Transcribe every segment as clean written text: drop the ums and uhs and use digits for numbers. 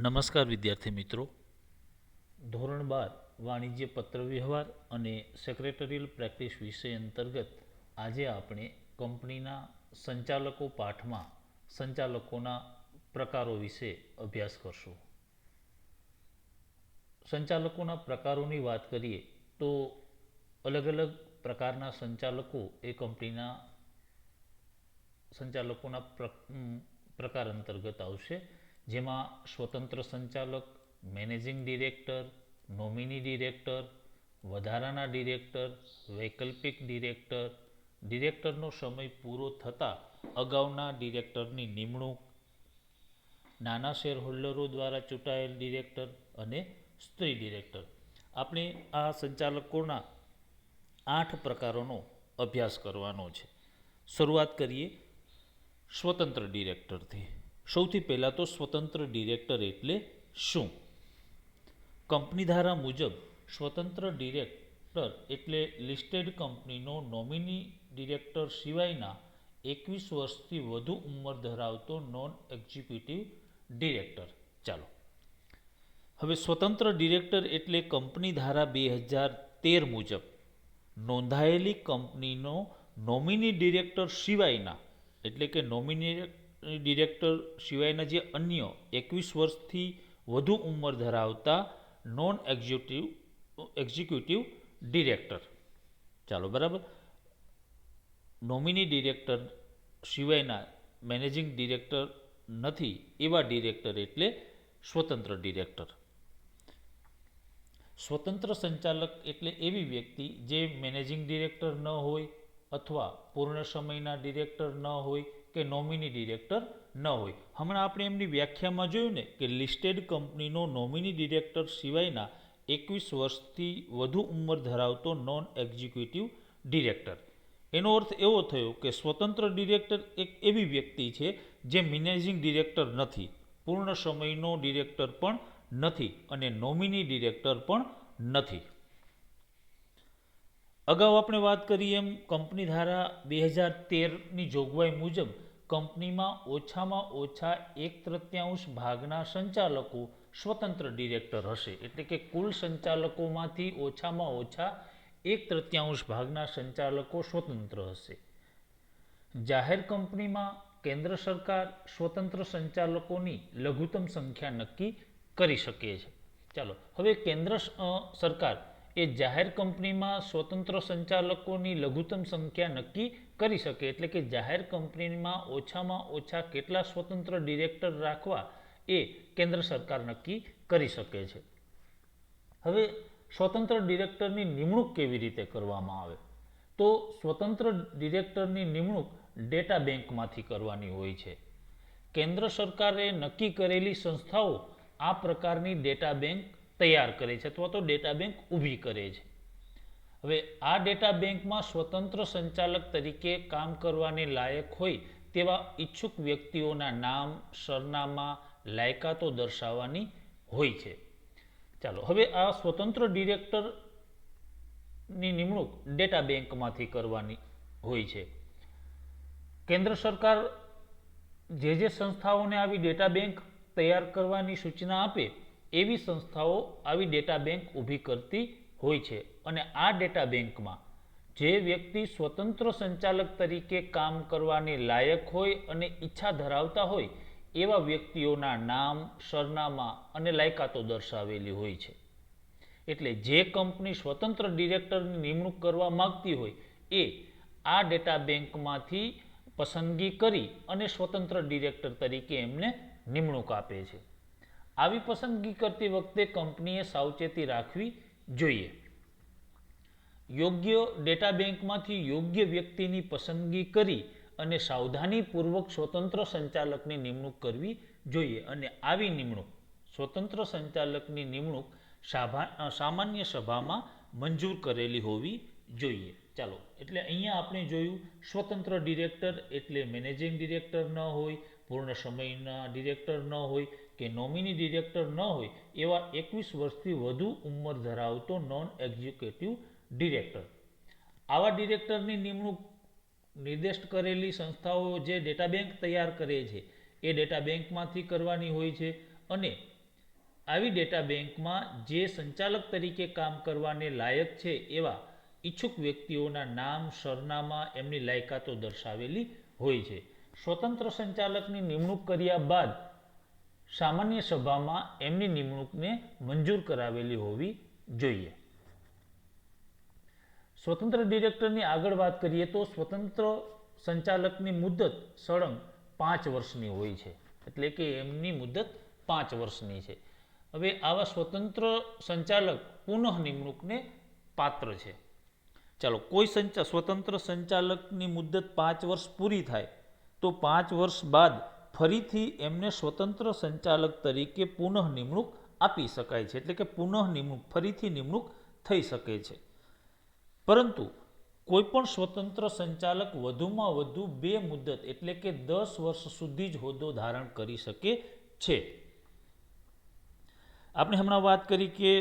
નમસ્કાર વિદ્યાર્થી મિત્રો. ધોરણ 12 વાણિજ્ય પત્ર વ્યવહાર અને સેક્રેટરીયલ પ્રેક્ટિસ વિષય અંતર્ગત આજે આપણે કંપનીના સંચાલકો પાઠમાં સંચાલકોના પ્રકારો વિશે અભ્યાસ કરશું. સંચાલકોના પ્રકારોની વાત કરીએ તો અલગ અલગ પ્રકારના સંચાલકો એ કંપનીના સંચાલકોના પ્રકાર અંતર્ગત આવશે, જેમાં સ્વતંત્ર સંચાલક, મેનેજિંગ ડિરેક્ટર, નોમિની ડિરેક્ટર, વધારાના ડિરેક્ટર, વૈકલ્પિક ડિરેક્ટર, ડિરેક્ટરનો સમય પૂરો થતાં અગાઉના ડિરેક્ટરની નિમણૂક, નાના શેરહોલ્ડરો દ્વારા ચૂંટાયેલ ડિરેક્ટર અને સ્ત્રી ડિરેક્ટર. આપણે આ સંચાલકોના 8 પ્રકારોનો અભ્યાસ કરવાનો છે. શરૂઆત કરીએ સ્વતંત્ર ડિરેક્ટરથી. સૌથી પહેલાં તો સ્વતંત્ર ડિરેક્ટર એટલે શું? કંપની ધારા મુજબ સ્વતંત્ર ડિરેક્ટર એટલે લિસ્ટેડ કંપનીનો નોમિની ડિરેક્ટર સિવાયના 21 વર્ષથી વધુ ઉંમર ધરાવતો નોન એક્ઝિક્યુટિવ ડિરેક્ટર. ચાલો, હવે સ્વતંત્ર ડિરેક્ટર એટલે કંપની ધારા 2013 મુજબ નોંધાયેલી કંપનીનો નોમિની ડિરેક્ટર સિવાયના, એટલે કે નોમિની ડિરેક્ટર સિવાયના જે અન્ય 21 વર્ષથી વધુ ઉંમર ધરાવતા નોન એક્ઝિક્યુટિવ ડિરેક્ટર. ચાલો, બરાબર. નોમિની ડિરેક્ટર સિવાયના મેનેજિંગ ડિરેક્ટર નથી એવા ડિરેક્ટર એટલે સ્વતંત્ર ડિરેક્ટર. સ્વતંત્ર સંચાલક એટલે એવી વ્યક્તિ જે મેનેજિંગ ડિરેક્ટર ન હોય અથવા પૂર્ણ સમયના ડિરેક્ટર ન હોય કે નોમિની ડિરેક્ટર ન હોય. હમણાં આપણે એમની વ્યાખ્યામાં જોયું ને કે લિસ્ટેડ કંપનીનો નોમિની ડિરેક્ટર સિવાયના 21 વર્ષથી વધુ ઉંમર ધરાવતો નોન એક્ઝિક્યુટિવ ડિરેક્ટર. એનો અર્થ એવો થયો કે સ્વતંત્ર ડિરેક્ટર એક એવી વ્યક્તિ છે જે મેનેજિંગ ડિરેક્ટર નથી, પૂર્ણ સમયનો ડિરેક્ટર પણ નથી અને નોમિની ડિરેક્ટર પણ નથી. અગાઉ આપણે વાત કરી એમ કંપની ધારા 2013ની જોગવાઈ મુજબ કંપનીમાં ઓછામાં ઓછા 1/3 ભાગના સંચાલકો સ્વતંત્ર ડિરેક્ટર હશે. એટલે કે કુલ સંચાલકોમાંથી ઓછામાં ઓછા 1/3 ભાગના સંચાલકો સ્વતંત્ર હશે. જાહેર કંપનીમાં કેન્દ્ર સરકાર સ્વતંત્ર સંચાલકોની લઘુત્તમ સંખ્યા નક્કી કરી શકે છે. ચાલો, હવે કેન્દ્ર સરકાર એ જાહેર કંપનીમાં સ્વતંત્ર સંચાલકોની લઘુત્તમ સંખ્યા નક્કી કરી શકે. એટલે કે જાહેર કંપનીમાં ઓછામાં ઓછા કેટલા સ્વતંત્ર ડિરેક્ટર રાખવા એ કેન્દ્ર સરકાર નક્કી કરી શકે છે. હવે સ્વતંત્ર ડિરેક્ટરની નિમણૂક કેવી રીતે કરવામાં આવે? તો સ્વતંત્ર ડિરેક્ટરની નિમણૂક ડેટા બેંકમાંથી કરવાની હોય છે. કેન્દ્ર સરકારે નક્કી કરેલી સંસ્થાઓ આ પ્રકારની ડેટા બેંક તૈયાર કરે છે અથવા તો ડેટા બેંક ઊભી કરે છે. હવે આ ડેટા બેંકમાં સ્વતંત્ર સંચાલક તરીકે કામ કરવાને લાયક હોય તેવા ઈચ્છુક વ્યક્તિઓના નામ, સરનામા, લાયકાતો દર્શાવવાની હોય છે. ચાલો, હવે આ સ્વતંત્ર ડિરેક્ટરની નિમણૂક ડેટા બેંકમાંથી કરવાની હોય છે. કેન્દ્ર સરકાર જે સંસ્થાઓને આવી ડેટા બેંક તૈયાર કરવાની સૂચના આપે એવી સંસ્થાઓ આવી ડેટા બેંક ઊભી કરતી હોય છે. અને આ ડેટા બેંકમાં જે વ્યક્તિ સ્વતંત્ર સંચાલક તરીકે કામ કરવાને લાયક હોય અને ઈચ્છા ધરાવતા હોય એવા વ્યક્તિઓના નામ, સરનામા અને લાયકાતો દર્શાવેલી હોય છે. એટલે જે કંપની સ્વતંત્ર ડિરેક્ટરની નિમણૂક કરવા માંગતી હોય એ આ ડેટા બેંકમાંથી પસંદગી કરી અને સ્વતંત્ર ડિરેક્ટર તરીકે એમને નિમણૂક આપે છે. આવી પસંદગી કરતી વખતે કંપનીએ સાવચેતી રાખવી જોઈએ. યોગ્ય ડેટા બેંકમાંથી યોગ્ય વ્યક્તિની પસંદગી કરી અને સાવધાનીપૂર્વક સ્વતંત્ર સંચાલકની નિમણૂક કરવી જોઈએ. અને આવી નિમણૂક, સ્વતંત્ર સંચાલકની નિમણૂક સામાન્ય સભામાં મંજૂર કરેલી હોવી જોઈએ. ચાલો, એટલે અહીંયા આપણે જોયું સ્વતંત્ર ડિરેક્ટર એટલે મેનેજિંગ ડિરેક્ટર ન હોય, પૂર્ણ સમયના ડિરેક્ટર ન હોય કે નોમિની ડિરેક્ટર ન હોય એવા 21 વર્ષથી વધુ ઉંમર ધરાવતો નોન એક્ઝિક્યુટિવ ડિરેક્ટર. આવા ડિરેક્ટરની નિમણૂક નિર્દિષ્ટ કરેલી સંસ્થાઓ જે ડેટા બેંક તૈયાર કરે છે એ ડેટા બેંકમાંથી કરવાની હોય છે. અને આવી ડેટા બેંકમાં જે સંચાલક તરીકે કામ કરવાને લાયક છે એવા ઈચ્છુક વ્યક્તિઓના નામ, સરનામા, એમની લાયકાતો દર્શાવેલી હોય છે. સ્વતંત્ર સંચાલકની નિમણૂક કર્યા બાદ સામાન્ય સભામાં એમની નિમણૂકને મંજૂર કરાવેલી હોવી જોઈએ. સ્વતંત્ર ડિરેક્ટરની આગળ વાત કરીએ તો સ્વતંત્ર સંચાલકની મુદત સળંગ 5 વર્ષની હોય છે, એટલે કે એમની મુદત 5 વર્ષની છે. હવે આવા સ્વતંત્ર સંચાલક પુનઃ નિમણૂકને પાત્ર છે. ચાલો, કોઈ સ્વતંત્ર સંચાલકની મુદત 5 વર્ષ પૂરી થાય તો 5 વર્ષ બાદ ફરીથી એમને સ્વતંત્ર સંચાલક તરીકે પુનઃ નિમણૂક આપી શકાય છે, એટલે કે પુનઃ નિમણૂક, ફરીથી નિમણૂક થઈ શકે છે. પરંતુ કોઈપણ સ્વતંત્ર સંચાલક વધુમાં વધુ 2 મુદત એટલે કે 10 વર્ષ સુધી જ હોદ્દો ધારણ કરી શકે છે. આપણે હમણાં વાત કરી કે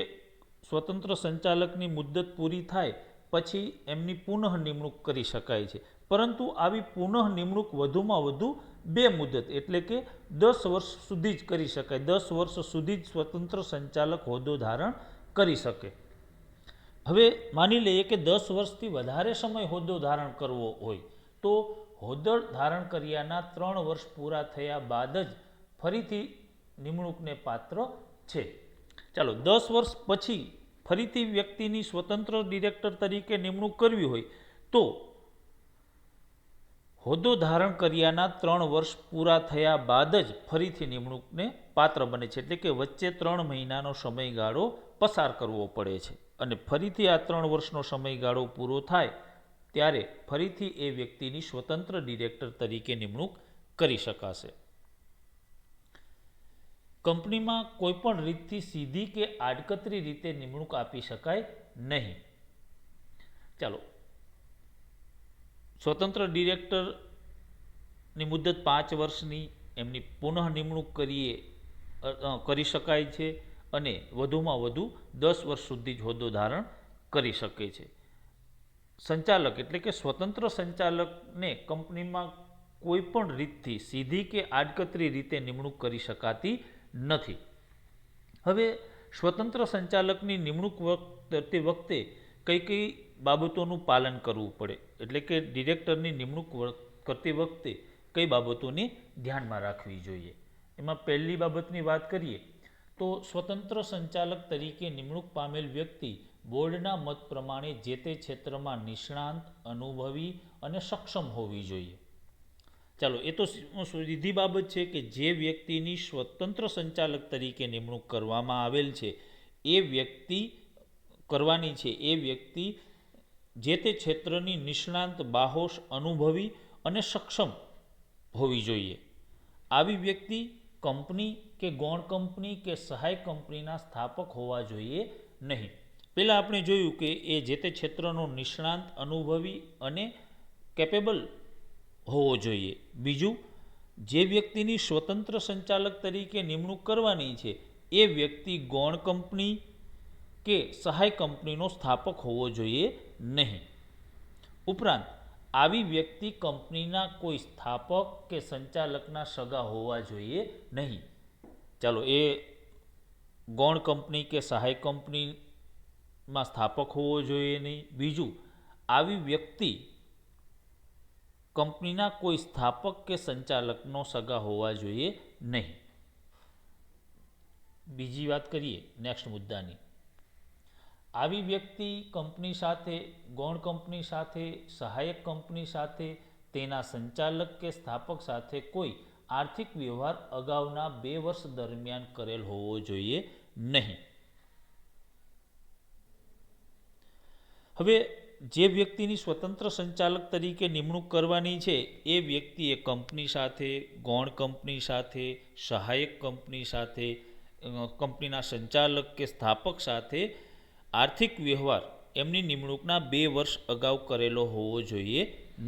સ્વતંત્ર સંચાલકની મુદત પૂરી થાય પછી એમની પુનઃ નિમણૂક કરી શકાય છે, પરંતુ આવી પુનઃ નિમણૂક વધુમાં વધુ 2 મુદત એટલે કે 10 વર્ષ સુધી જ કરી શકાય. 10 વર્ષ સુધી જ સ્વતંત્ર સંચાલક હોદ્દો ધારણ કરી શકે. હવે માની લઈએ કે 10 વર્ષથી વધારે સમય હોદ્દો ધારણ કરવો હોય તો હોદ્દો ધારણ કર્યાના 3 વર્ષ પૂરા થયા બાદ જ ફરીથી નિમણૂકને પાત્ર છે. ચાલો, 10 વર્ષ પછી ફરીથી વ્યક્તિની સ્વતંત્ર ડિરેક્ટર તરીકે નિમણૂક કરવી હોય તો હોદ્દો ધારણ કર્યાના 3 વર્ષ પૂરા થયા બાદ જ ફરીથી નિમણૂકને પાત્ર બને છે, એટલે કે વચ્ચે 3 મહિનાનો સમયગાળો પસાર કરવો પડે છે અને ફરીથી આ 3 વર્ષનો સમયગાળો પૂરો થાય ત્યારે ફરીથી એ વ્યક્તિની સ્વતંત્ર ડિરેક્ટર તરીકે નિમણૂક કરી શકાશે. કંપનીમાં કોઈપણ રીતથી સીધી કે આડકતરી રીતે નિમણૂક આપી શકાય નહીં. ચાલો, સ્વતંત્ર ડિરેક્ટરની મુદત 5 વર્ષની, એમની પુનઃ નિમણૂક કરી શકાય છે અને વધુમાં વધુ 10 વર્ષ સુધી જ હોદ્દો ધારણ કરી શકે છે. સંચાલક એટલે કે સ્વતંત્ર સંચાલકને કંપનીમાં કોઈ પણ રીતથી સીધી કે આડકતરી રીતે નિમણૂક કરી શકાતી નથી. હવે સ્વતંત્ર સંચાલકની નિમણૂક કરતી વખતે કઈ કઈ બાબતોનું પાલન કરવું પડે, એટલે કે ડિરેક્ટરની નિમણૂક કરતી વખતે કઈ બાબતોને ધ્યાનમાં રાખવી જોઈએ. એમાં પહેલી બાબતની વાત કરીએ તો સ્વતંત્ર સંચાલક તરીકે નિમણૂક પામેલ વ્યક્તિ બોર્ડના મત પ્રમાણે જે તે ક્ષેત્રમાં નિષ્ણાંત, અનુભવી અને સક્ષમ હોવી જોઈએ. ચાલો, એ તો સીધી બાબત છે કે જે વ્યક્તિની સ્વતંત્ર સંચાલક તરીકે નિમણૂક કરવામાં આવેલ છે એ વ્યક્તિ જે તે ક્ષેત્રની નિષ્ણાંત, બાહોશ, અનુભવી અને સક્ષમ હોવી જોઈએ. આવી વ્યક્તિ કંપની કે ગૌણ કંપની કે સહાય કંપનીના સ્થાપક હોવા જોઈએ નહીં. પહેલાં આપણે જોયું કે એ જે તે ક્ષેત્રનો નિષ્ણાંત, અનુભવી અને કેપેબલ હોવો જોઈએ. બીજું, જે વ્યક્તિની સ્વતંત્ર સંચાલક તરીકે નિમણૂક કરવાની છે એ વ્યક્તિ ગૌણ કંપની કે સહાય કંપનીનો સ્થાપક હોવો જોઈએ નહીં. ઉપરાંત આવી વ્યક્તિ કંપનીના કોઈ સ્થાપક કે સંચાલકના સગા હોવા જોઈએ નહીં. ચાલો, એ ગૌણ કંપની કે સહાય કંપનીમાં સ્થાપક હોવો જોઈએ નહીં. બીજું, આવી વ્યક્તિ કંપનીના કોઈ સ્થાપક કે સંચાલકનો સગા હોવા જોઈએ નહીં. બીજી વાત કરીએ નેક્સ્ટ મુદ્દાની. આવી વ્યક્તિ કંપની સાથે, ગૌણ કંપની સાથે, સહાયક કંપની સાથે, તેના સંચાલક કે સ્થાપક સાથે કોઈ આર્થિક વ્યવહાર અગાઉના 2 વર્ષ દરમિયાન કરેલ હોવો જોઈએ નહીં. હવે જે વ્યક્તિની સ્વતંત્ર સંચાલક તરીકે નિમણૂક કરવાની છે એ વ્યક્તિએ કંપની સાથે, ગૌણ કંપની સાથે, સહાયક કંપની સાથે, કંપનીના સંચાલક કે સ્થાપક સાથે આર્થિક વ્યવહાર એમની નિમણૂકના 2 વર્ષ અગાઉ કરેલો હોવો જોઈએ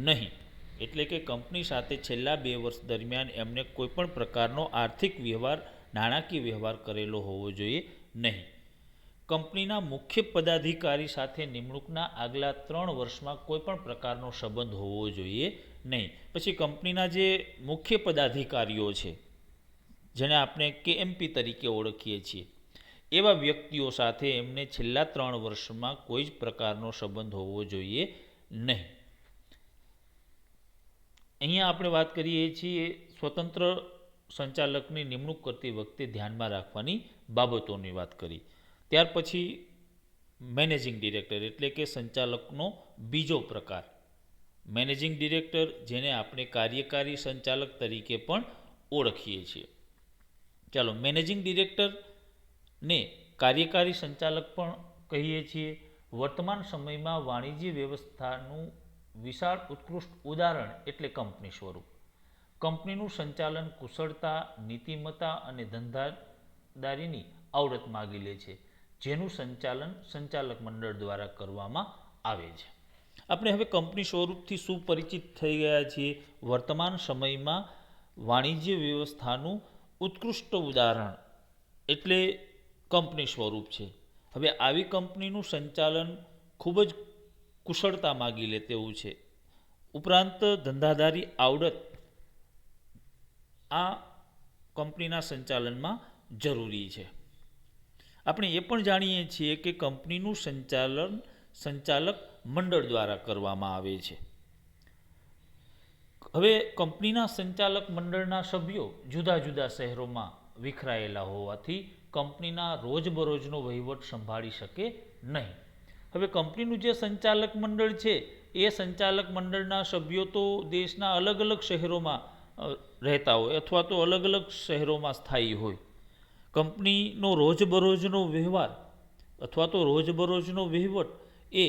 નહીં. એટલે કે કંપની સાથે છેલ્લા 2 વર્ષ દરમિયાન એમને કોઈપણ પ્રકારનો આર્થિક વ્યવહાર, નાણાકીય વ્યવહાર કરેલો હોવો જોઈએ નહીં. કંપનીના મુખ્ય પદાધિકારી સાથે નિમણૂકના આગલા 3 વર્ષમાં કોઈપણ પ્રકારનો સંબંધ હોવો જોઈએ નહીં. પછી કંપનીના જે મુખ્ય પદાધિકારીઓ છે જેને આપણે KMP તરીકે ઓળખીએ છીએ, એવા વ્યક્તિઓ સાથે એમને છેલ્લા 3 વર્ષમાં કોઈ જ પ્રકારનો સંબંધ હોવો જોઈએ નહીં. અહીંયા આપણે વાત કરીએ છીએ સ્વતંત્ર સંચાલકની નિમણૂક કરતી વખતે ધ્યાનમાં રાખવાની બાબતોની વાત કરી. ત્યાર પછી મેનેજિંગ ડિરેક્ટર એટલે કે સંચાલકનો બીજો પ્રકાર. મેનેજિંગ ડિરેક્ટર, જેને આપણે કાર્યકારી સંચાલક તરીકે પણ ઓળખીએ છીએ. ચાલો, મેનેજિંગ ડિરેક્ટરને કાર્યકારી સંચાલક પણ કહીએ છીએ. વર્તમાન સમયમાં વાણિજ્ય વ્યવસ્થાનું વિશાળ ઉત્કૃષ્ટ ઉદાહરણ એટલે કંપની સ્વરૂપ. કંપનીનું સંચાલન કુશળતા, નીતિમત્તા અને ધંધાદારીની આવડત માગી લે છે, જેનું સંચાલન સંચાલક મંડળ દ્વારા કરવામાં આવે છે. આપણે હવે કંપની સ્વરૂપથી સુપરિચિત થઈ ગયા છીએ. વર્તમાન સમયમાં વાણિજ્ય વ્યવસ્થાનું ઉત્કૃષ્ટ ઉદાહરણ એટલે કંપની સ્વરૂપ છે. હવે આવી કંપનીનું સંચાલન ખૂબ જ કુશળતા માગી લે તેવું છે. ઉપરાંત ધંધાદારી આવડત આ કંપનીના સંચાલનમાં જરૂરી છે. આપણે એ પણ જાણીએ છીએ કે કંપનીનું સંચાલન સંચાલક મંડળ દ્વારા કરવામાં આવે છે. હવે કંપનીના સંચાલક મંડળના સભ્યો જુદા જુદા શહેરોમાં વિખરાયેલા હોવાથી કંપનીના રોજબરોજનો વહીવટ સંભાળી શકે નહીં. હવે કંપનીનું જે સંચાલક મંડળ છે એ સંચાલક મંડળના સભ્યો તો દેશના અલગ અલગ શહેરોમાં રહેતા હોય અથવા તો અલગ અલગ શહેરોમાં સ્થાયી હોય. કંપનીનો રોજબરોજનો વ્યવહાર અથવા તો રોજબરોજનો વહીવટ એ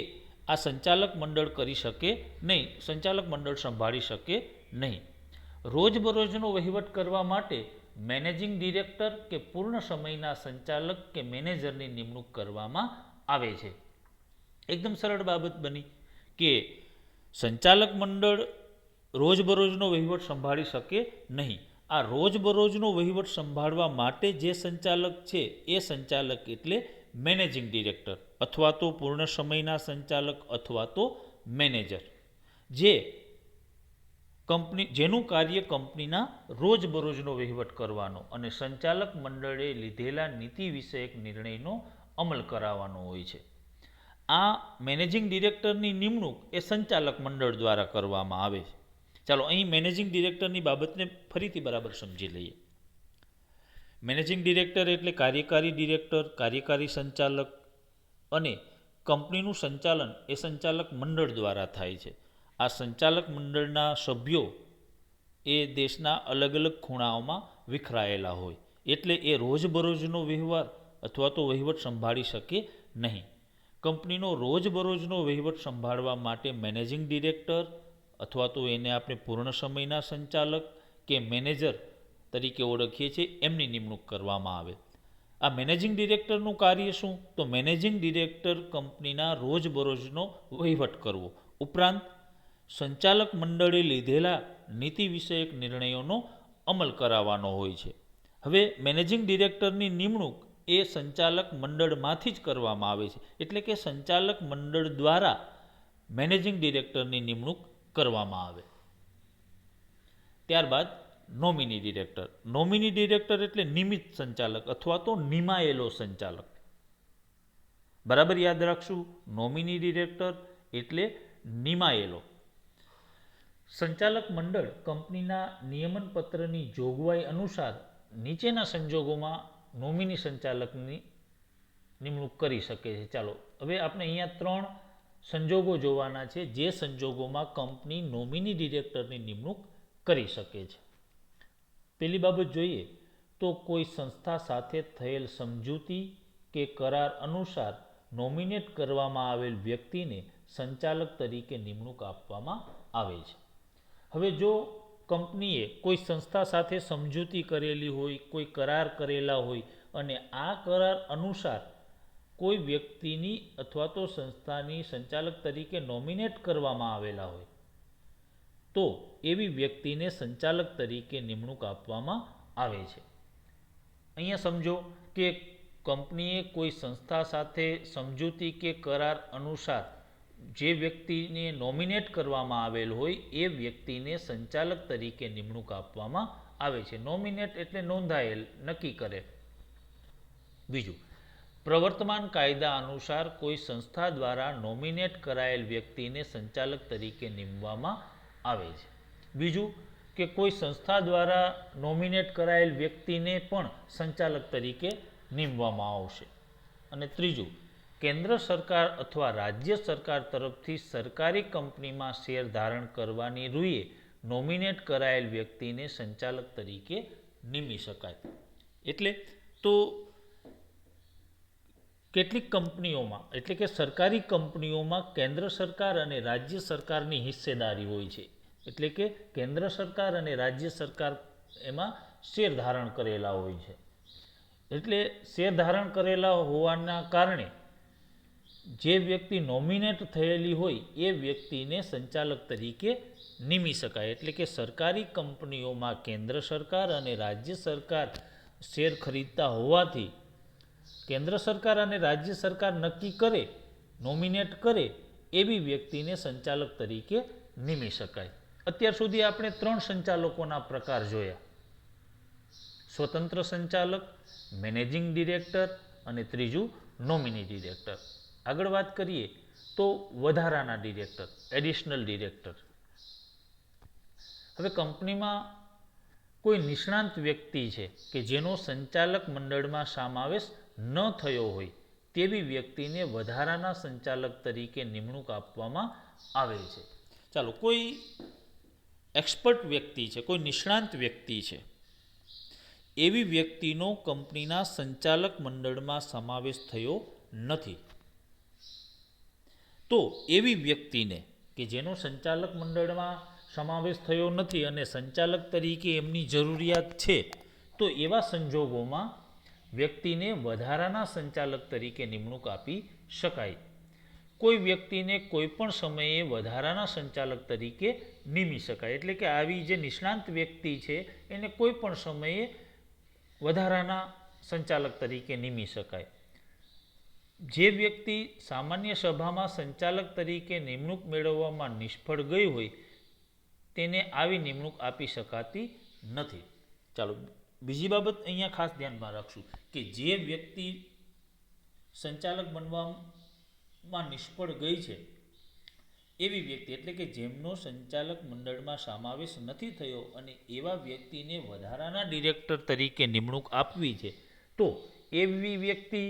આ સંચાલક મંડળ કરી શકે નહીં, સંચાલક મંડળ સંભાળી શકે નહીં. રોજબરોજનો વહીવટ કરવા માટે મેનેજિંગ ડિરેક્ટર કે પૂર્ણ સમયના સંચાલક કે મેનેજરની નિમણૂક કરવામાં આવે છે. એકદમ સરળ બાબત બની કે સંચાલક મંડળ રોજબરોજનો વહીવટ સંભાળી શકે નહીં. આ રોજબરોજનો વહીવટ સંભાળવા માટે જે સંચાલક છે એ સંચાલક એટલે મેનેજિંગ ડિરેક્ટર અથવા તો પૂર્ણ સમયના સંચાલક અથવા તો મેનેજર, જેનું કાર્ય કંપનીના રોજબરોજનો વહીવટ કરવાનો અને સંચાલક મંડળે લીધેલા નીતિ વિષયક નિર્ણયનો અમલ કરાવવાનો હોય છે. આ મેનેજિંગ ડિરેક્ટરની નિમણૂક એ સંચાલક મંડળ દ્વારા કરવામાં આવે છે. ચાલો, અહીં મેનેજિંગ ડિરેક્ટરની બાબતને ફરીથી બરાબર સમજી લઈએ. મેનેજિંગ ડિરેક્ટર એટલે કાર્યકારી ડિરેક્ટર, કાર્યકારી સંચાલક અને કંપનીનું સંચાલન એ સંચાલક મંડળ દ્વારા થાય છે. આ સંચાલક મંડળના સભ્યો એ દેશના અલગ અલગ ખૂણાઓમાં વિખરાયેલા હોય એટલે એ રોજબરોજનો વ્યવહાર અથવા તો વહીવટ સંભાળી શકે નહીં. કંપનીનો રોજબરોજનો વહીવટ સંભાળવા માટે મેનેજિંગ ડિરેક્ટર અથવા તો એને આપણે પૂર્ણ સમયના સંચાલક કે મેનેજર તરીકે ઓળખીએ છીએ એમની નિમણૂક કરવામાં આવે. આ મેનેજિંગ ડિરેક્ટરનું કાર્ય શું? તો મેનેજિંગ ડિરેક્ટર કંપનીના રોજબરોજનો વહીવટ કરવો ઉપરાંત સંચાલક મંડળે લીધેલા નીતિ વિષયક નિર્ણયોનો અમલ કરાવવાનો હોય છે. હવે મેનેજિંગ ડિરેક્ટરની નિમણૂક એ સંચાલક મંડળમાંથી જ કરવામાં આવે છે એટલે કે સંચાલક મંડળ દ્વારા મેનેજિંગ ડિરેક્ટરની નિમણૂક કરવામાં આવે. ત્યારબાદ નોમિની ડિરેક્ટર. નોમિની ડિરેક્ટર એટલે નિમિત્ત સંચાલક અથવા તો નિમાયેલો સંચાલક. બરાબર યાદ રાખશું, નોમિની ડિરેક્ટર એટલે નિમાયેલો. સંચાલક મંડળ કંપનીના નિયમન પત્રની જોગવાઈ અનુસાર નીચેના સંજોગોમાં નોમિની સંચાલકની નિમણૂક કરી શકે છે. ચાલો, હવે આપણે અહીંયા 3 સંજોગો જોવાના છે જે સંજોગોમાં કંપની નોમિની ડિરેક્ટરની નિમણૂક કરી શકે છે. પહેલી બાબત જોઈએ તો કોઈ સંસ્થા સાથે થયેલ સમજૂતી કે કરાર અનુસાર નોમિનેટ કરવામાં આવેલ વ્યક્તિને સંચાલક તરીકે નિમણૂક આપવામાં આવે છે. હવે જો કંપનીએ કોઈ સંસ્થા સાથે સમજૂતી કરેલી હોય, કોઈ કરાર કરેલા હોય અને આ કરાર અનુસાર કોઈ વ્યક્તિની અથવા તો સંસ્થાની સંચાલક તરીકે નોમિનેટ કરવામાં આવેલા હોય તો એવી વ્યક્તિને સંચાલક તરીકે નિમણૂક આપવામાં આવે છે. અહીંયા સમજો કે કંપનીએ કોઈ સંસ્થા સાથે સમજૂતી કે કરાર અનુસાર જે વ્યક્તિને નોમિનેટ કરવામાં આવેલ હોય એ વ્યક્તિને સંચાલક તરીકે નિમણૂક આપવામાં આવે છે. નોમિનેટ એટલે નોંધાયેલ, નક્કી કરે. બીજું, પ્રવર્તમાન કાયદા અનુસાર કોઈ સંસ્થા દ્વારા નોમિનેટ કરાયેલ વ્યક્તિને સંચાલક તરીકે નીમવામાં આવે છે. બીજું કે કોઈ સંસ્થા દ્વારા નોમિનેટ કરાયેલ વ્યક્તિને પણ સંચાલક તરીકે નીમવામાં આવશે. અને ત્રીજું, કેન્દ્ર સરકાર અથવા રાજ્ય સરકાર તરફથી સરકારી કંપનીમાં શેર ધારણ કરવાની રૂએ નોમિનેટ કરાયેલ વ્યક્તિને સંચાલક તરીકે નીમી શકાય. એટલે તો કેટલીક કંપનીઓમાં એટલે કે સરકારી કંપનીઓમાં કેન્દ્ર સરકાર અને રાજ્ય સરકારની હિસ્સેદારી હોય છે. એટલે કે કેન્દ્ર સરકાર અને રાજ્ય સરકાર એમાં શેર ધારણ કરેલા હોય છે. એટલે શેર ધારણ કરેલા હોવાના કારણે જે વ્યક્તિ નોમિનેટ થયેલી હોય એ વ્યક્તિને સંચાલક તરીકે નીમી શકાય. એટલે કે સરકારી કંપનીઓમાં કેન્દ્ર સરકાર અને રાજ્ય સરકાર શેર ખરીદતા હોવાથી કેન્દ્ર સરકાર અને રાજ્ય સરકાર નક્કી કરે, નોમિનેટ કરે એવી વ્યક્તિને સંચાલક તરીકે નીમી શકાય. અત્યાર સુધી આપણે 3 સંચાલકોના પ્રકાર જોયા: સ્વતંત્ર સંચાલક, મેનેજિંગ ડિરેક્ટર અને ત્રીજું નોમિની ડિરેક્ટર. આગળ વાત કરીએ તો વધારાના ડિરેક્ટર, એડિશનલ ડિરેક્ટર. હવે કંપનીમાં કોઈ નિષ્ણાંત વ્યક્તિ છે કે જેનો સંચાલક મંડળમાં સમાવેશ ન થયો હોય તેવી વ્યક્તિને વધારાના સંચાલક તરીકે નિમણૂક આપવામાં આવે છે. ચાલો, કોઈ એક્સપર્ટ વ્યક્તિ છે, કોઈ નિષ્ણાંત વ્યક્તિ છે, એવી વ્યક્તિનો કંપનીના સંચાલક મંડળમાં સમાવેશ થયો નથી, તો એવી વ્યક્તિને કે જેનો સંચાલક મંડળમાં સમાવેશ થયો નથી અને સંચાલક તરીકે એમની જરૂરિયાત છે, તો એવા સંજોગોમાં વ્યક્તિને વધારાના સંચાલક તરીકે નિમણૂક આપી શકાય. કોઈ વ્યક્તિને કોઈ પણ સમયે વધારાના સંચાલક તરીકે નિમી શકાય. એટલે કે આવી જે નિષ્ણાંત વ્યક્તિ છે એને કોઈ પણ સમયે વધારાના સંચાલક તરીકે નિમી શકાય. જે વ્યક્તિ સામાન્ય સભામાં સંચાલક તરીકે નિમણૂક મેળવવામાં નિષ્ફળ ગઈ હોય તેને આવી નિમણૂક આપી શકાતી નથી. ચાલો, બીજી બાબત અહીંયા ખાસ ધ્યાનમાં રાખશું કે જે વ્યક્તિ સંચાલક બનવામાં નિષ્ફળ ગઈ છે એવી વ્યક્તિ, એટલે કે જેમનો સંચાલક મંડળમાં સમાવેશ નથી થયો અને એવા વ્યક્તિને વધારાના ડિરેક્ટર તરીકે નિમણૂક આપવી છે, તો એવી વ્યક્તિ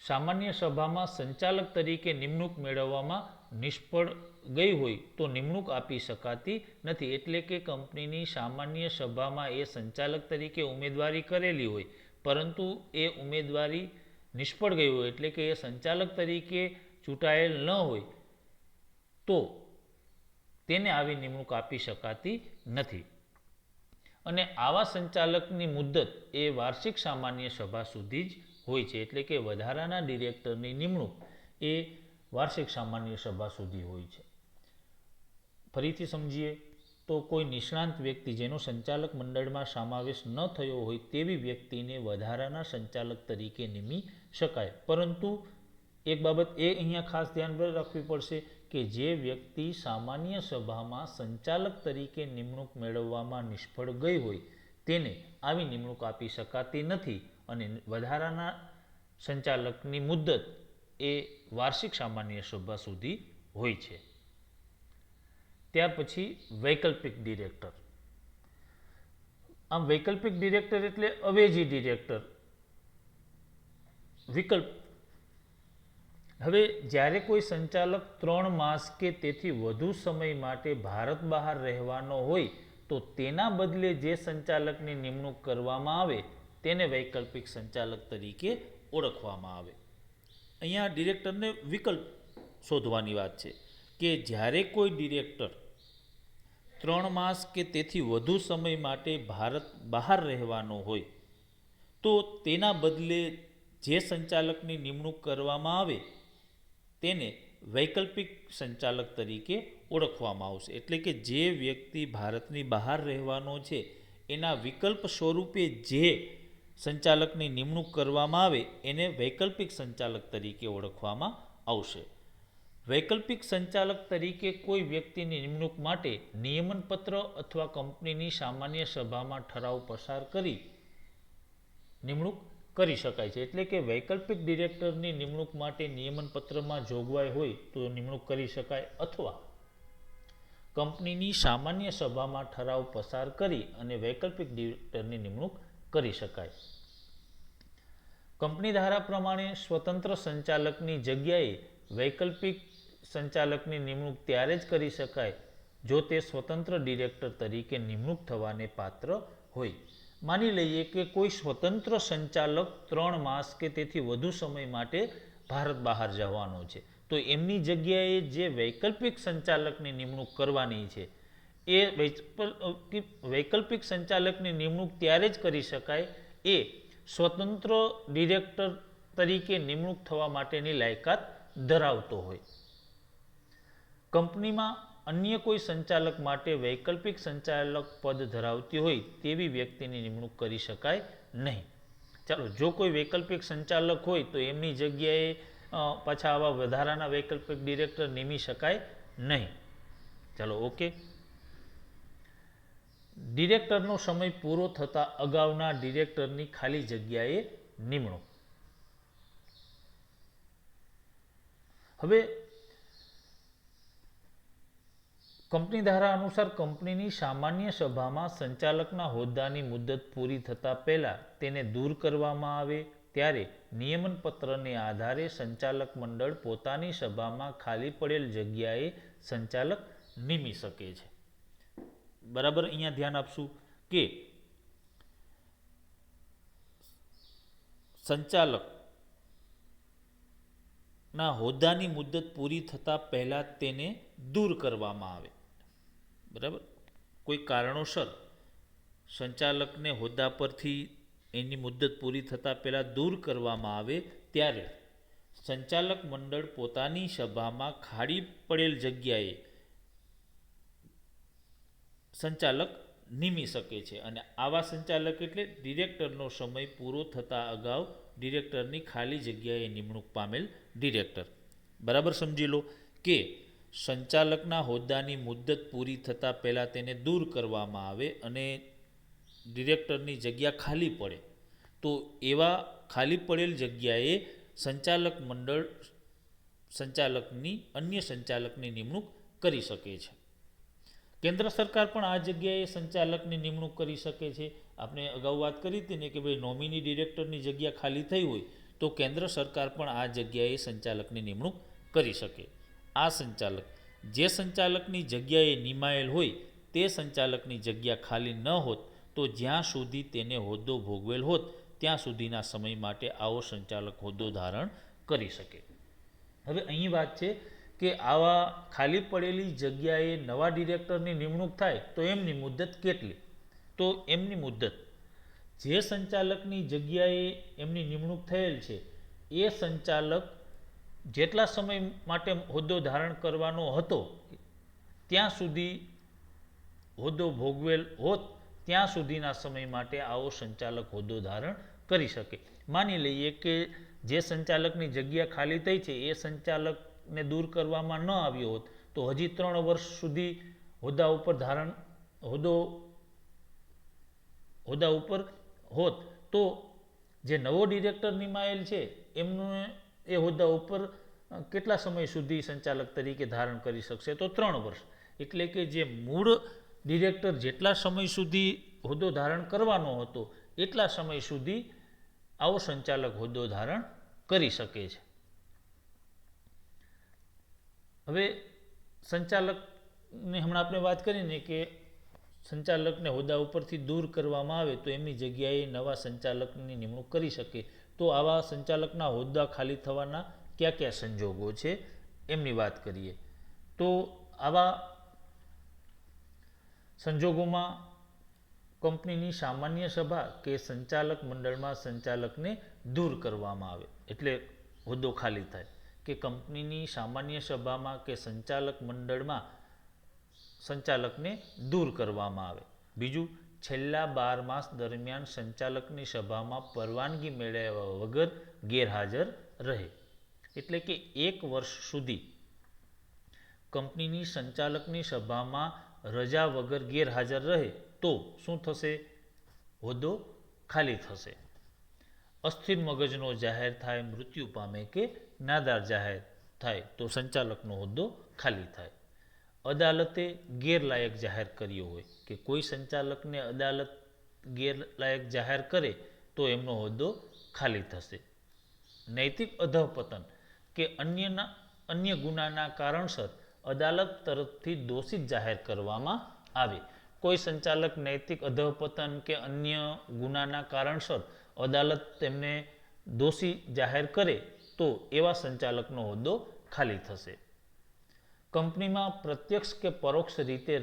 સામાન્ય સભામાં સંચાલક તરીકે નિમણૂક મેળવવામાં નિષ્ફળ ગઈ હોય તો નિમણૂક આપી શકાતી નથી. એટલે કે કંપનીની સામાન્ય સભામાં એ સંચાલક તરીકે ઉમેદવારી કરેલી હોય પરંતુ એ ઉમેદવારી નિષ્ફળ ગઈ હોય, એટલે કે એ સંચાલક તરીકે ચૂંટાયેલ ન હોય તો તેને આવી નિમણૂક આપી શકાતી નથી. અને આવા સંચાલકની મુદ્દત એ વાર્ષિક સામાન્ય સભા સુધી જ હોય છે. એટલે કે વધારાના ડિરેક્ટરની નિમણૂક એ વાર્ષિક સામાન્ય સભા સુધી હોય છે. ફરીથી સમજીએ તો કોઈ નિષ્ણાંત વ્યક્તિ જેનો સંચાલક મંડળમાં સમાવેશ ન થયો હોય તેવી વ્યક્તિને વધારાના સંચાલક તરીકે નિમી શકાય. પરંતુ એક બાબત એ અહીંયા ખાસ ધ્યાન રાખવી પડશે કે જે વ્યક્તિ સામાન્ય સભામાં સંચાલક તરીકે નિમણૂક મેળવવામાં નિષ્ફળ ગઈ હોય તેને આવી નિમણૂક આપી શકાતી નથી અને વધારાના સંચાલકની મુદ્દત એ વાર્ષિક સામાન્ય સભા સુધી હોય છે. ત્યાર પછી વૈકલ્પિક ડિરેક્ટર. આમ વૈકલ્પિક ડિરેક્ટર એટલે અવેજી ડિરેક્ટર, વિકલ્પ. હવે જ્યારે કોઈ સંચાલક 3 માસ કે તેથી વધુ સમય માટે ભારત બહાર રહેવાનો હોય તો તેના બદલે જે સંચાલકની નિમણૂક કરવામાં આવે તેને વૈકલ્પિક સંચાલક તરીકે ઓળખવામાં આવે. અહીંયા ડિરેક્ટરને વિકલ્પ શોધવાની વાત છે કે જ્યારે કોઈ ડિરેક્ટર 3 માસ કે તેથી વધુ સમય માટે ભારત બહાર રહેવાનો હોય તો તેના બદલે જે સંચાલકની નિમણૂક કરવામાં આવે તેને વૈકલ્પિક સંચાલક તરીકે ઓળખવામાં આવશે. એટલે કે જે વ્યક્તિ ભારતની બહાર રહેવાનો છે એના વિકલ્પ સ્વરૂપે જે સંચાલકની નિમણૂક કરવામાં આવે એને વૈકલ્પિક સંચાલક તરીકે ઓળખવામાં આવશે. વૈકલ્પિક સંચાલક તરીકે કોઈ વ્યક્તિની નિમણૂક માટે નિયમન પત્ર અથવા કંપનીની સામાન્ય સભામાં ઠરાવ પસાર કરી નિમણૂક કરી શકાય છે. એટલે કે વૈકલ્પિક ડિરેક્ટરની નિમણૂક માટે નિયમનપત્રમાં જોગવાઈ હોય તો નિમણૂક કરી શકાય, અથવા કંપનીની સામાન્ય સભામાં ઠરાવ પસાર કરી અને વૈકલ્પિક ડિરેક્ટરની નિમણૂક કરી શકાય. કંપની ધારા પ્રમાણે સ્વતંત્ર સંચાલકની જગ્યાએ વૈકલ્પિક સંચાલકની નિમણૂક ત્યારે જ કરી શકાય જો તે સ્વતંત્ર ડિરેક્ટર તરીકે નિમણૂક થવાને પાત્ર હોય. માની લઈએ કે કોઈ સ્વતંત્ર સંચાલક 3 માસ કે તેથી વધુ સમય માટે ભારત બહાર જવાનો છે, તો એમની જગ્યાએ જે વૈકલ્પિક સંચાલકની નિમણૂક કરવાની છે એ વૈકલ્પિક સંચાલકની નિમણૂક ત્યારે જ કરી શકાય એ સ્વતંત્ર ડિરેક્ટર તરીકે નિમણૂક થવા માટેની લાયકાત ધરાવતો હોય. કંપનીમાં અન્ય કોઈ સંચાલક માટે વૈકલ્પિક સંચાલક પદ ધરાવતી હોય તેવી વ્યક્તિની નિમણૂક કરી શકાય નહીં. ચાલો, જો કોઈ વૈકલ્પિક સંચાલક હોય તો એમની જગ્યાએ પાછા આવા વધારાના વૈકલ્પિક ડિરેક્ટર નિમી શકાય નહીં. ચાલો, ઓકે. ડિરેક્ટરનો સમય પૂરો થતા અગાઉના ડિરેક્ટરની ખાલી જગ્યાએ નિમણૂક. હવે કંપની ધારા અનુસાર કંપનીની સામાન્ય સભામાં સંચાલકના હોદ્દાની મુદત પૂરી થતા પહેલા તેને દૂર કરવામાં આવે ત્યારે નિયમન પત્રને આધારે સંચાલક મંડળ પોતાની સભામાં ખાલી પડેલ જગ્યાએ સંચાલક નિમી શકે છે. બરાબર, અહીંયા ધ્યાન આપશું કે સંચાલકના હોદ્દાની મુદત પૂરી થતા પહેલા તેને દૂર કરવામાં આવે. બરાબર, કોઈ કારણોસર સંચાલકને હોદ્દા પરથી એની મુદત પૂરી થતાં પહેલાં દૂર કરવામાં આવે ત્યારે સંચાલક મંડળ પોતાની સભામાં ખાલી પડેલ જગ્યાએ સંચાલક નિમી શકે છે. અને આવા સંચાલક એટલે ડિરેક્ટરનો સમય પૂરો થતાં અગાઉ ડિરેક્ટરની ખાલી જગ્યાએ નિમણૂક પામેલ ડિરેક્ટર. બરાબર, સમજી લો કે સંચાલકના હોદ્દાની મુદત પૂરી થતાં પહેલાં તેને દૂર કરવામાં આવે અને ડિરેક્ટરની જગ્યા ખાલી પડે તો એવા ખાલી પડેલ જગ્યાએ સંચાલક મંડળ સંચાલકની અન્ય સંચાલકની નિમણૂક કરી શકે છે. કેન્દ્ર સરકાર પણ આ જગ્યાએ સંચાલકની નિમણૂક કરી શકે છે. આપણે અગાઉ વાત કરી હતી ને કે ભાઈ નોમિની ડિરેક્ટરની જગ્યા ખાલી થઈ હોય તો કેન્દ્ર સરકાર પણ આ જગ્યાએ સંચાલકની નિમણૂક કરી શકે. આ સંચાલક જે સંચાલકની જગ્યાએ નિમાયેલ હોય તે સંચાલકની જગ્યા ખાલી ન હોત તો જ્યાં સુધી તેને હોદ્દો ભોગવેલ હોત ત્યાં સુધીના સમય માટે આવો સંચાલક હોદ્દો ધારણ કરી શકે. હવે અહીં વાત છે કે આવા ખાલી પડેલી જગ્યાએ નવા ડિરેક્ટરની નિમણૂક થાય તો એમની મુદત કેટલી? તો એમની મુદત જે સંચાલકની જગ્યાએ એમની નિમણૂક થયેલ છે એ સંચાલક જેટલા સમય માટે હોદ્દો ધારણ કરવાનો હતો ત્યાં સુધી હોદ્દો ભોગવેલ હોત ત્યાં સુધીના સમય માટે આવો સંચાલક હોદ્દો ધારણ કરી શકે. માની લઈએ કે જે સંચાલકની જગ્યા ખાલી થઈ છે એ સંચાલકને દૂર કરવામાં ન આવ્યો હોત તો હજી 3 વર્ષ સુધી હોદ્દા ઉપર હોત તો જે નવો ડિરેક્ટર નિમાયેલ છે એમનું એ હોદ્દા ઉપર કેટલા સમય સુધી સંચાલક તરીકે ધારણ કરી શકશે? તો 3 વર્ષ. એટલે કે જે મૂળ ડિરેક્ટર જેટલા સમય સુધી હોદ્દો ધારણ કરવાનો હતો એટલા સમય સુધી આવો સંચાલક હોદ્દો ધારણ કરી શકે છે. હવે સંચાલકને હમણાં આપણે વાત કરીને કે સંચાલકને હોદ્દા ઉપરથી દૂર કરવામાં આવે તો એમની જગ્યાએ નવા સંચાલકની નિમણૂક કરી શકે. તો આવા સંચાલકના હોદ્દા ખાલી થવાના કયા કયા સંજોગો છે એમની વાત કરીએ. તો આવા સંજોગોમાં કંપનીની સામાન્ય સભા કે સંચાલક મંડળમાં સંચાલકને દૂર કરવામાં આવે એટલે હોદ્દો ખાલી થાય, કે કંપનીની સામાન્ય સભામાં કે સંચાલક મંડળમાં સંચાલકને દૂર કરવામાં આવે. બીજું, છેલ્લા 12 માસ દરમિયાન સંચાલકની સભામાં પરવાનગી મેળવ્યા વગર ગેરહાજર રહે. એટલે કે 1 વર્ષ સુધી કંપનીની સંચાલકની સભામાં રજા વગર ગેરહાજર રહે તો શું થશે? હોદ્દો ખાલી થશે. અસ્થિર મગજનો જાહેર થાય, મૃત્યુ પામે કે નાદાર જાહેર થાય તો સંચાલકનો હોદ્દો ખાલી થાય. અદાલતે ગેરલાયક જાહેર કર્યો હોય કે કોઈ સંચાલકને અદાલત ગેરલાયક જાહેર કરે તો એમનો હોદ્દો ખાલી થશે. નૈતિક અધઃપતન કે અન્ય ગુનાના કારણસર અદાલત તરફથી દોષિત જાહેર કરવામાં આવે. કોઈ સંચાલક નૈતિક અધઃપતન કે અન્ય ગુનાના કારણસર અદાલત તેમને દોષી જાહેર કરે તો એવા સંચાલકનો હોદ્દો ખાલી થશે. કંપનીમાં પ્રત્યક્ષ કે પરોક્ષ રીતે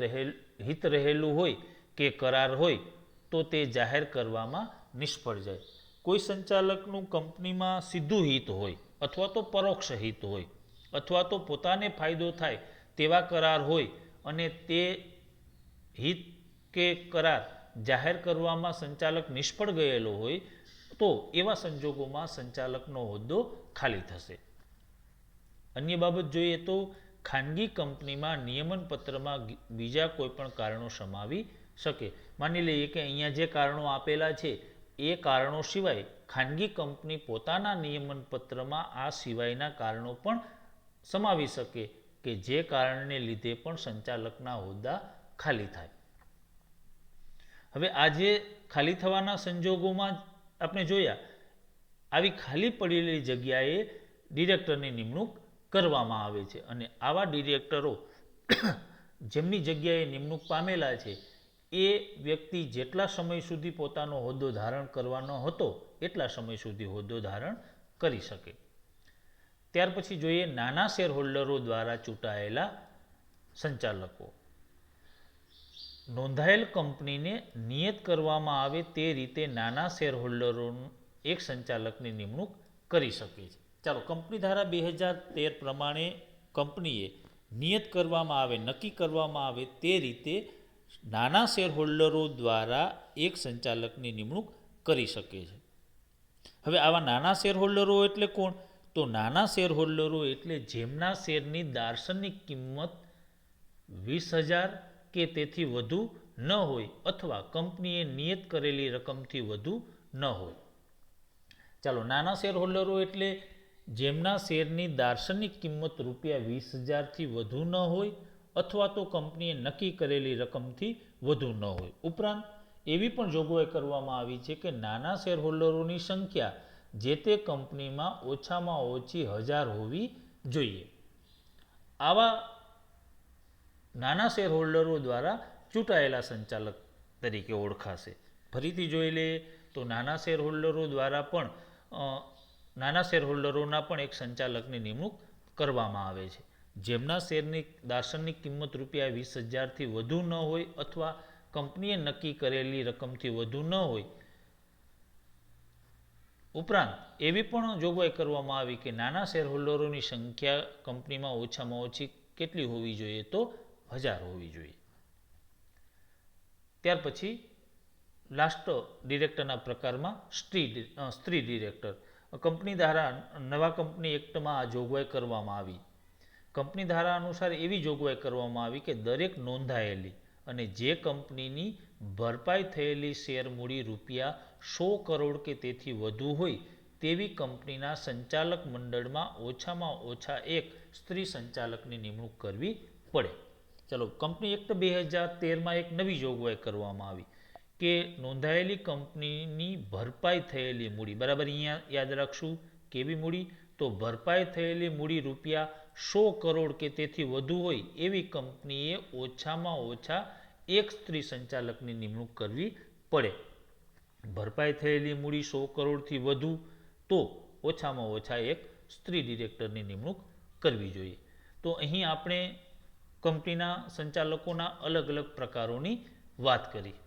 હિત રહેલું હોય કે કરાર હોય તો તે જાહેર કરવામાં નિષ્ફળ જાય. કોઈ સંચાલકનું કંપનીમાં સીધું હિત હોય અથવા તો પરોક્ષ હિત હોય અથવા તો પોતાને ફાયદો થાય તેવા કરાર હોય અને તે હિત કે કરાર જાહેર કરવામાં સંચાલક નિષ્ફળ ગયેલો હોય તો એવા સંજોગોમાં સંચાલકનો હોદ્દો ખાલી થશે. અન્ય બાબત જોઈએ તો ખાનગી કંપનીમાં નિયમન પત્રમાં બીજા કોઈ પણ કારણો સમાવી શકે. માની લઈએ કે અહીંયા જે કારણો આપેલા છે એ કારણો સિવાય ખાનગી કંપની પોતાના નિયમન પત્રમાં આ સિવાયના કારણો પણ સમાવી શકે કે જે કારણને લીધે પણ સંચાલકના હોદ્દા ખાલી થાય. હવે આ જે ખાલી થવાના સંજોગોમાં આપણે જોયા, આવી ખાલી પડેલી જગ્યાએ ડિરેક્ટરની નિમણૂક કરવામાં આવે છે અને આવા ડિરેક્ટરો જેમની જગ્યાએ નિમણૂક પામેલા છે એ વ્યક્તિ જેટલા સમય સુધી પોતાનો હોદ્દો ધારણ કરવાનો હતો એટલા સમય સુધી હોદ્દો ધારણ કરી શકે. ત્યાર પછી જોઈએ નાના શેરહોલ્ડરો દ્વારા ચૂંટાયેલા સંચાલકો. નોંધાયેલ કંપનીને નિયત કરવામાં આવે તે રીતે નાના શેરહોલ્ડરોનું એક સંચાલકની નિમણૂક કરી શકે છે. ચાલો, કંપની ધારા 2013 પ્રમાણે કંપનીએ નિયત કરવામાં આવે, નક્કી કરવામાં આવે તે રીતે નાના શેરહોલ્ડરો દ્વારા એક સંચાલકની નિમણૂક કરી શકે છે. હવે આવા નાના શેરહોલ્ડરો એટલે કોણ? તો નાના શેરહોલ્ડરો એટલે જેમના શેરની દાર્શનિક કિંમત 20,000 કે તેથી વધુ ન હોય અથવા કંપનીએ નિયત કરેલી રકમથી વધુ ન હોય. ચાલો, નાના શેરહોલ્ડરો એટલે જેમના શેરની દાર્શનિક કિંમત ₹20,000 થી વધુ ન હોય અથવા તો કંપનીએ નક્કી કરેલી રકમથી વધુ ન હોય. ઉપરાંત એવી પણ જોગવાઈ કરવામાં આવી છે કે નાના શેરહોલ્ડરોની સંખ્યા જે તે કંપનીમાં ઓછામાં ઓછી 1000 હોવી જોઈએ. આવા નાના શેરહોલ્ડરો દ્વારા ચૂંટાયેલા સંચાલક તરીકે ઓળખાશે. ફરીથી જોઈ લઈએ તો નાના શેરહોલ્ડરો દ્વારા પણ નાના શેરહોલ્ડરોના પણ એક સંચાલકની નિમણૂક કરવામાં આવે છે. જેમના શેરની દાર્શનિક કિંમત ₹20,000 થી વધુ ન હોય અથવા કંપનીએ નક્કી કરેલી રકમથી વધુ ન હોય. ઉપરાંત એવી પણ જોગવાઈ કરવામાં આવી કે નાના શેરહોલ્ડરોની સંખ્યા કંપનીમાં ઓછામાં ઓછી કેટલી હોવી જોઈએ? તો 1000 હોવી જોઈએ. ત્યાર પછી લાસ્ટ ડિરેક્ટરના પ્રકારમાં સ્ત્રી ડિરેક્ટર. કંપની ધારા નવા કંપની એક્ટમાં આ જોગવાઈ કરવામાં આવી. કંપની ધારા અનુસાર એવી જોગવાઈ કરવામાં આવી કે દરેક નોંધાયેલી અને જે કંપનીની ભરપાઈ થયેલી શેર મૂડી ₹100 કરોડ કે તેથી વધુ હોય તેવી કંપનીના સંચાલક મંડળમાં ઓછામાં ઓછા એક સ્ત્રી સંચાલકની નિમણૂક કરવી પડે. ચલો, કંપની એક્ટ 2013માં એક નવી જોગવાઈ કરવામાં આવી કે નોંધાયેલી કંપનીની ભરપાઈ થયેલી મૂડી, બરાબર અહીંયા યાદ રાખશું કેવી મૂડી? તો ભરપાઈ થયેલી મૂડી ₹100 કરોડ કે તેથી વધુ હોય એવી કંપનીએ ઓછામાં ઓછા એક સ્ત્રી સંચાલકની નિમણૂક કરવી પડે. ભરપાઈ થયેલી મૂડી 100 કરોડથી વધુ તો ઓછામાં ઓછા એક સ્ત્રી ડિરેક્ટરની નિમણૂક કરવી જોઈએ. તો અહીં આપણે કંપનીના સંચાલકોના અલગ અલગ પ્રકારોની વાત કરી.